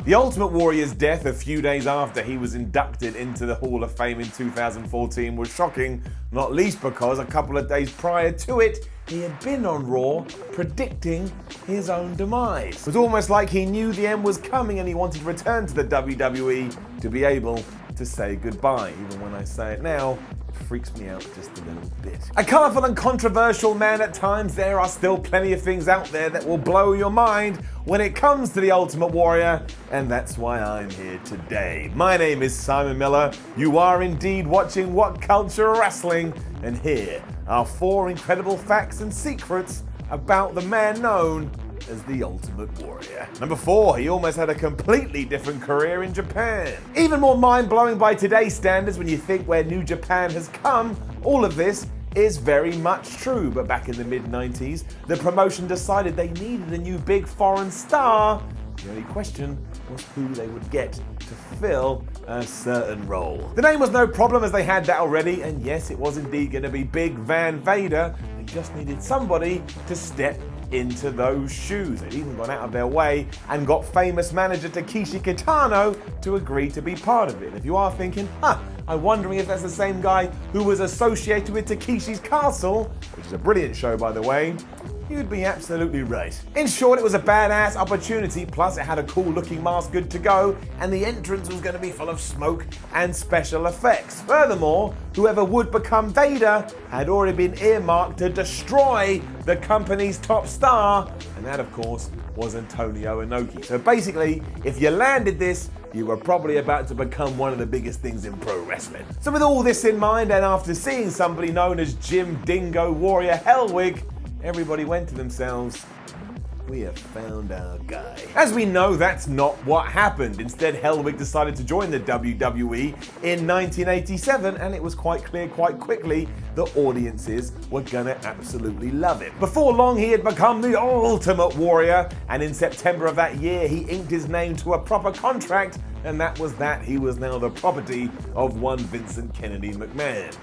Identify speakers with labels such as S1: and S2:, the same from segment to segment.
S1: The Ultimate Warrior's death a few days after he was inducted into the Hall of Fame in 2014 was shocking, not least because a couple of days prior to it, he had been on Raw predicting his own demise. It was almost like he knew the end was coming and he wanted to return to the WWE to be able to say goodbye. Even when I say it now, it freaks me out just a little bit. A colourful and controversial man at times, there are still plenty of things out there that will blow your mind when it comes to the Ultimate Warrior, and that's why I'm here today. My name is Simon Miller. You are indeed watching WhatCulture Wrestling, and here are 4 incredible facts and secrets about the man known as the Ultimate Warrior. Number 4, he almost had a completely different career in Japan. Even more mind-blowing by today's standards when you think where New Japan has come, all of this is very much true. But back in the mid-90s, the promotion decided they needed a new big foreign star. The only question was who they would get to fill a certain role. The name was no problem as they had that already, and yes, it was indeed going to be Big Van Vader. They just needed somebody to step into those shoes. They'd even gone out of their way and got famous manager Takeshi Kitano to agree to be part of it. And if you are thinking, I'm wondering if that's the same guy who was associated with Takeshi's Castle, which is a brilliant show by the way, you'd be absolutely right. In short, it was a badass opportunity, plus it had a cool looking mask good to go, and the entrance was going to be full of smoke and special effects. Furthermore, whoever would become Vader had already been earmarked to destroy the company's top star, and that of course was Antonio Inoki. So basically, if you landed this, you were probably about to become one of the biggest things in pro wrestling. So with all this in mind, and after seeing somebody known as Jim Dingo Warrior Hellwig, everybody went to themselves, we have found our guy. As we know, that's not what happened. Instead, Hellwig decided to join the WWE in 1987, and it was quite clear quite quickly the audiences were gonna absolutely love it. Before long, he had become the Ultimate Warrior, and in September of that year, he inked his name to a proper contract, and that was that. He was now the property of one Vincent Kennedy McMahon.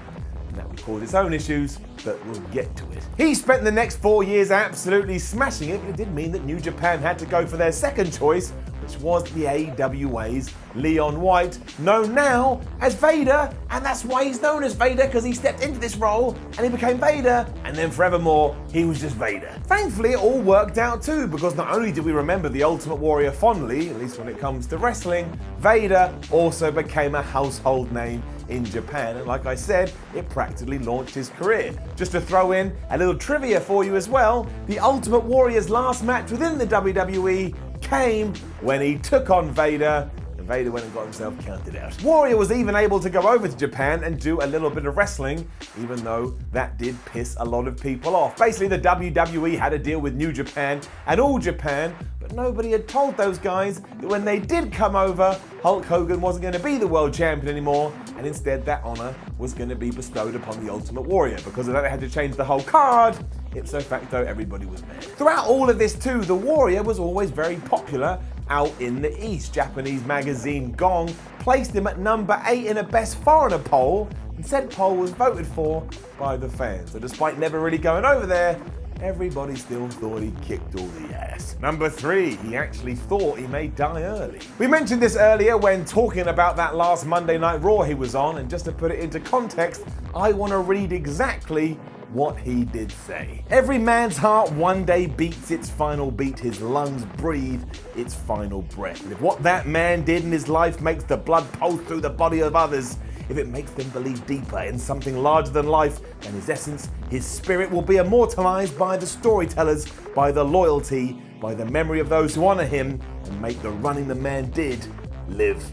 S1: That would cause its own issues, but we'll get to it. He spent the next 4 years absolutely smashing it, but it did mean that New Japan had to go for their second choice, which was the AWA's Leon White, known now as Vader, and that's why he's known as Vader, because he stepped into this role and he became Vader, and then forevermore he was just Vader. Thankfully, it all worked out too, because not only do we remember the Ultimate Warrior fondly, at least when it comes to wrestling, Vader also became a household name in Japan, and like I said, it practically launched his career. Just to throw in a little trivia for you as well, the Ultimate Warrior's last match within the WWE came when he took on Vader, and Vader went and got himself counted out. Warrior was even able to go over to Japan and do a little bit of wrestling, even though that did piss a lot of people off. Basically, the WWE had a deal with New Japan and All Japan, but nobody had told those guys that when they did come over, Hulk Hogan wasn't going to be the world champion anymore, and instead that honor was going to be bestowed upon the Ultimate Warrior. Because of that, they had to change the whole card. Ipso facto, everybody was mad. Throughout all of this too, the Warrior was always very popular out in the East. Japanese magazine Gong placed him at number 8 in a best foreigner poll, and said poll was voted for by the fans. So despite never really going over there, everybody still thought he kicked all the ass. Number 3, he actually thought he may die early. We mentioned this earlier when talking about that last Monday Night Raw he was on, and just to put it into context, I want to read exactly what he did say. Every man's heart one day beats its final beat, his lungs breathe its final breath. And if what that man did in his life makes the blood pulse through the body of others, if it makes them believe deeper in something larger than life and his essence, his spirit will be immortalized by the storytellers, by the loyalty, by the memory of those who honor him, and make the running the man did live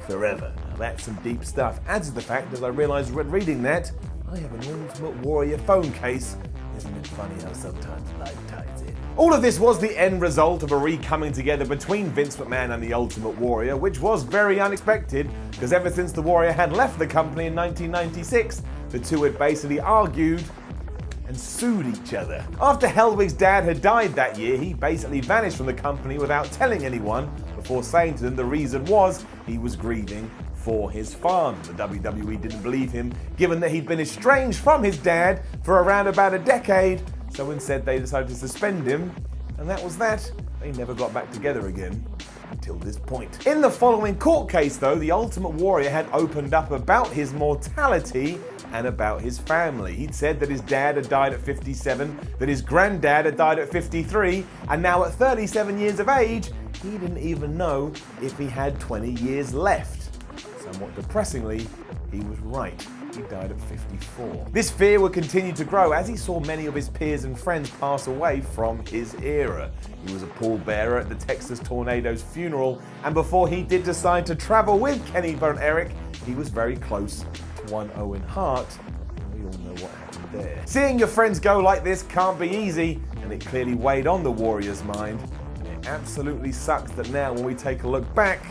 S1: forever. Now that's some deep stuff. Adds to the fact, as I realized reading that, I have an Ultimate Warrior phone case. Isn't it funny how sometimes life ties in? All of this was the end result of a re-coming together between Vince McMahon and the Ultimate Warrior, which was very unexpected, because ever since the Warrior had left the company in 1996, the two had basically argued and sued each other. After Hellwig's dad had died that year, he basically vanished from the company without telling anyone, before saying to them the reason was he was grieving for his father. The WWE didn't believe him, given that he'd been estranged from his dad for around about a decade, so instead they decided to suspend him, and that was that. They never got back together again. until this point. In the following court case, though, the Ultimate Warrior had opened up about his mortality and about his family. He'd said that his dad had died at 57, that his granddad had died at 53, and now at 37 years of age, he didn't even know if he had 20 years left. Somewhat depressingly, he was right. He died at 54. This fear would continue to grow as he saw many of his peers and friends pass away from his era. He was a pallbearer at the Texas Tornado's funeral, and before he did decide to travel with Kenny Von Erich, he was very close to one Owen Hart. We all know what happened there. Seeing your friends go like this can't be easy, and it clearly weighed on the Warrior's mind. And it absolutely sucks that now when we take a look back,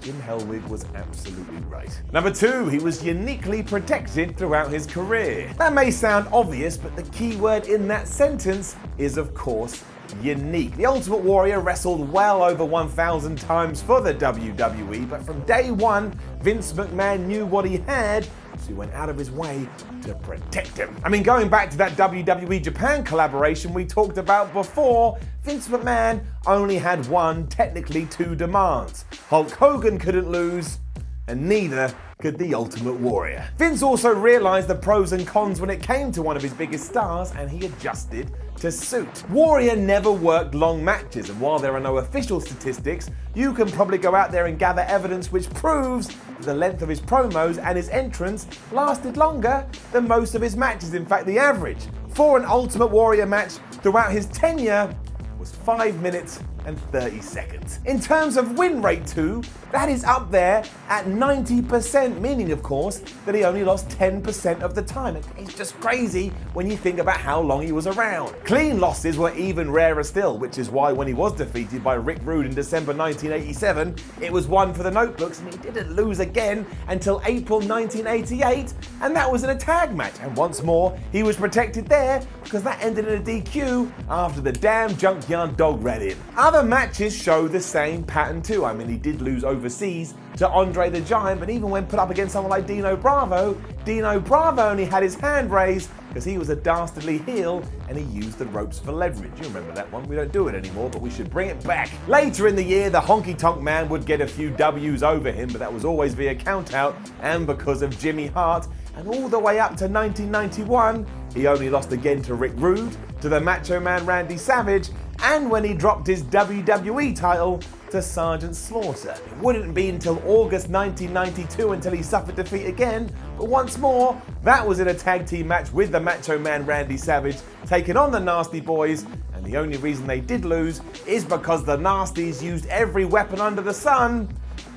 S1: Jim Hellwig was absolutely right. Number 2, he was uniquely protected throughout his career. That may sound obvious, but the key word in that sentence is, of course, unique. The Ultimate Warrior wrestled well over 1,000 times for the WWE, but from day one, Vince McMahon knew what he had, so he went out of his way to protect him. I mean, going back to that WWE Japan collaboration we talked about before, Vince McMahon only had one, technically two demands. Hulk Hogan couldn't lose, and neither could the Ultimate Warrior. Vince also realized the pros and cons when it came to one of his biggest stars, and he adjusted to suit. Warrior never worked long matches, and while there are no official statistics, you can probably go out there and gather evidence which proves that the length of his promos and his entrance lasted longer than most of his matches. In fact, the average for an Ultimate Warrior match throughout his tenure was 5 minutes and 30 seconds. In terms of win rate too, that is up there at 90%, meaning of course that he only lost 10% of the time. It's just crazy when you think about how long he was around. Clean losses were even rarer still, which is why when he was defeated by Rick Rude in December 1987, it was one for the notebooks, and he didn't lose again until April 1988, and that was in a tag match. And once more, he was protected there because that ended in a DQ after the damn Junkyard Dog ran in. Other matches show the same pattern too. I mean, he did lose overseas to Andre the Giant, but even when put up against someone like Dino Bravo only had his hand raised because he was a dastardly heel and he used the ropes for leverage. You remember that one? We don't do it anymore, but we should bring it back. Later in the year, the Honky Tonk Man would get a few W's over him, but that was always via countout and because of Jimmy Hart. And all the way up to 1991, he only lost again to Rick Rude, to the Macho Man Randy Savage, and when he dropped his WWE title to Sergeant Slaughter. It wouldn't be until August 1992 until he suffered defeat again, but once more, that was in a tag team match with the Macho Man Randy Savage, taking on the Nasty Boys, and the only reason they did lose is because the Nasties used every weapon under the sun,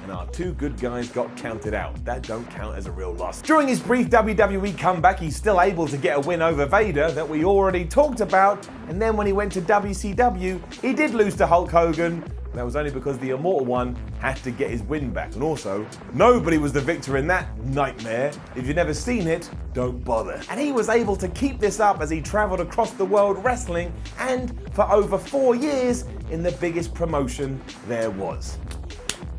S1: and our two good guys got counted out. That don't count as a real loss. During his brief WWE comeback, he's still able to get a win over Vader that we already talked about, and then when he went to WCW, he did lose to Hulk Hogan. That was only because the Immortal One had to get his win back, and also, nobody was the victor in that nightmare. If you've never seen it, don't bother. And he was able to keep this up as he traveled across the world wrestling, and for over 4 years in the biggest promotion there was.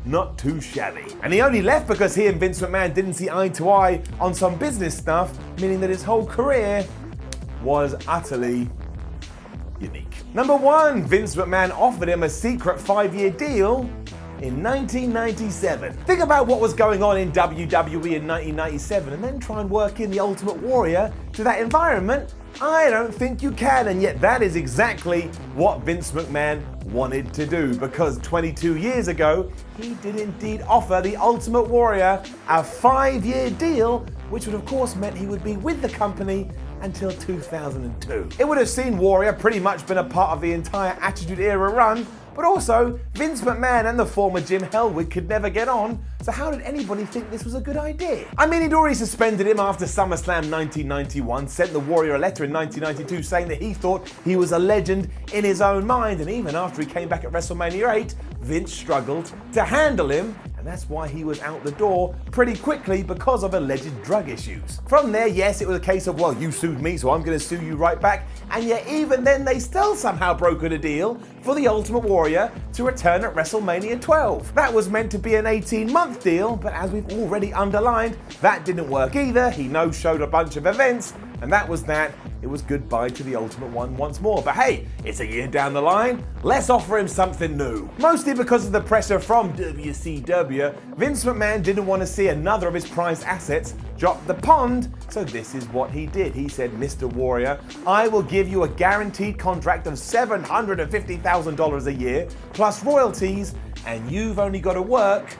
S1: Not too shabby. And he only left because he and Vince McMahon didn't see eye to eye on some business stuff, meaning that his whole career was utterly unique. Number 1, Vince McMahon offered him a secret 5-year deal in 1997. Think about what was going on in WWE in 1997 and then try and work in the Ultimate Warrior to that environment. I don't think you can, and yet that is exactly what Vince McMahon wanted to do, because 22 years ago, he did indeed offer the Ultimate Warrior a 5-year deal, which would of course meant he would be with the company until 2002. It would have seen Warrior pretty much been a part of the entire Attitude Era run, but also Vince McMahon and the former Jim Hellwig could never get on, so how did anybody think this was a good idea? I mean, he'd already suspended him after SummerSlam 1991, sent the Warrior a letter in 1992 saying that he thought he was a legend in his own mind, and even after he came back at WrestleMania 8, Vince struggled to handle him, and that's why he was out the door pretty quickly because of alleged drug issues. From there, yes, it was a case of, well, you sued me, so I'm going to sue you right back, and yet even then they still somehow brokered a deal for the Ultimate Warrior to return at WrestleMania 12. That was meant to be an 18-month deal, but as we've already underlined, that didn't work either. He no-showed a bunch of events, And that was that. It was goodbye to the Ultimate One once more. But hey, it's a year down the line. Let's offer him something new. Mostly because of the pressure from WCW, Vince McMahon didn't want to see another of his prized assets drop the pond, so this is what he did. He said, Mr. Warrior, I will give you a guaranteed contract of $750,000 a year, plus royalties, and you've only got to work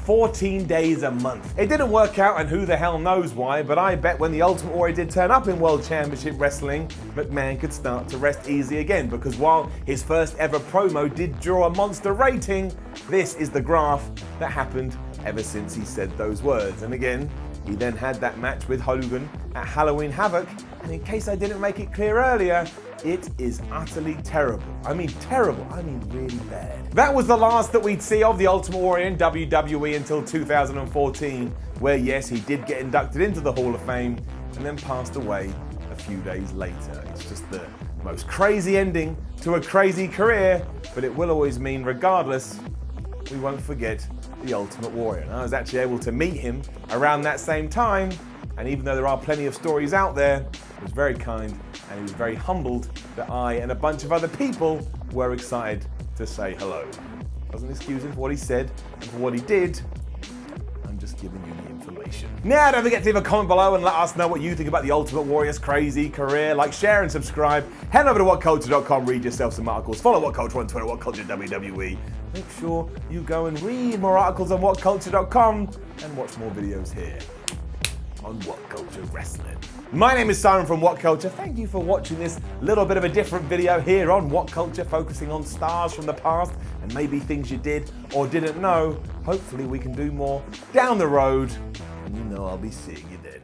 S1: 14 days a month. It didn't work out, and who the hell knows why, but I bet when the Ultimate Warrior did turn up in World Championship Wrestling, McMahon could start to rest easy again, because while his first ever promo did draw a monster rating, this is the graph that happened ever since he said those words. And again, he then had that match with Hogan at Halloween Havoc, and in case I didn't make it clear earlier, it is utterly terrible. I mean terrible, I mean really bad. That was the last that we'd see of the Ultimate Warrior in WWE until 2014, where yes, he did get inducted into the Hall of Fame and then passed away a few days later. It's just the most crazy ending to a crazy career, but it will always mean, regardless, we won't forget the Ultimate Warrior. And I was actually able to meet him around that same time, and even though there are plenty of stories out there, he was very kind and he was very humbled that I and a bunch of other people were excited to say hello. Doesn't excuse him for what he said and for what he did. I'm just giving you the information. Now, don't forget to leave a comment below and let us know what you think about the Ultimate Warrior's crazy career. Like, share, and subscribe. Head over to WhatCulture.com, read yourself some articles. Follow WhatCulture on Twitter, WhatCulture WWE. Make sure you go and read more articles on WhatCulture.com and watch more videos here on WhatCulture Wrestling. My name is Simon from WhatCulture. Thank you for watching this little bit of a different video here on WhatCulture, focusing on stars from the past and maybe things you did or didn't know. Hopefully we can do more down the road, and you know I'll be seeing you then.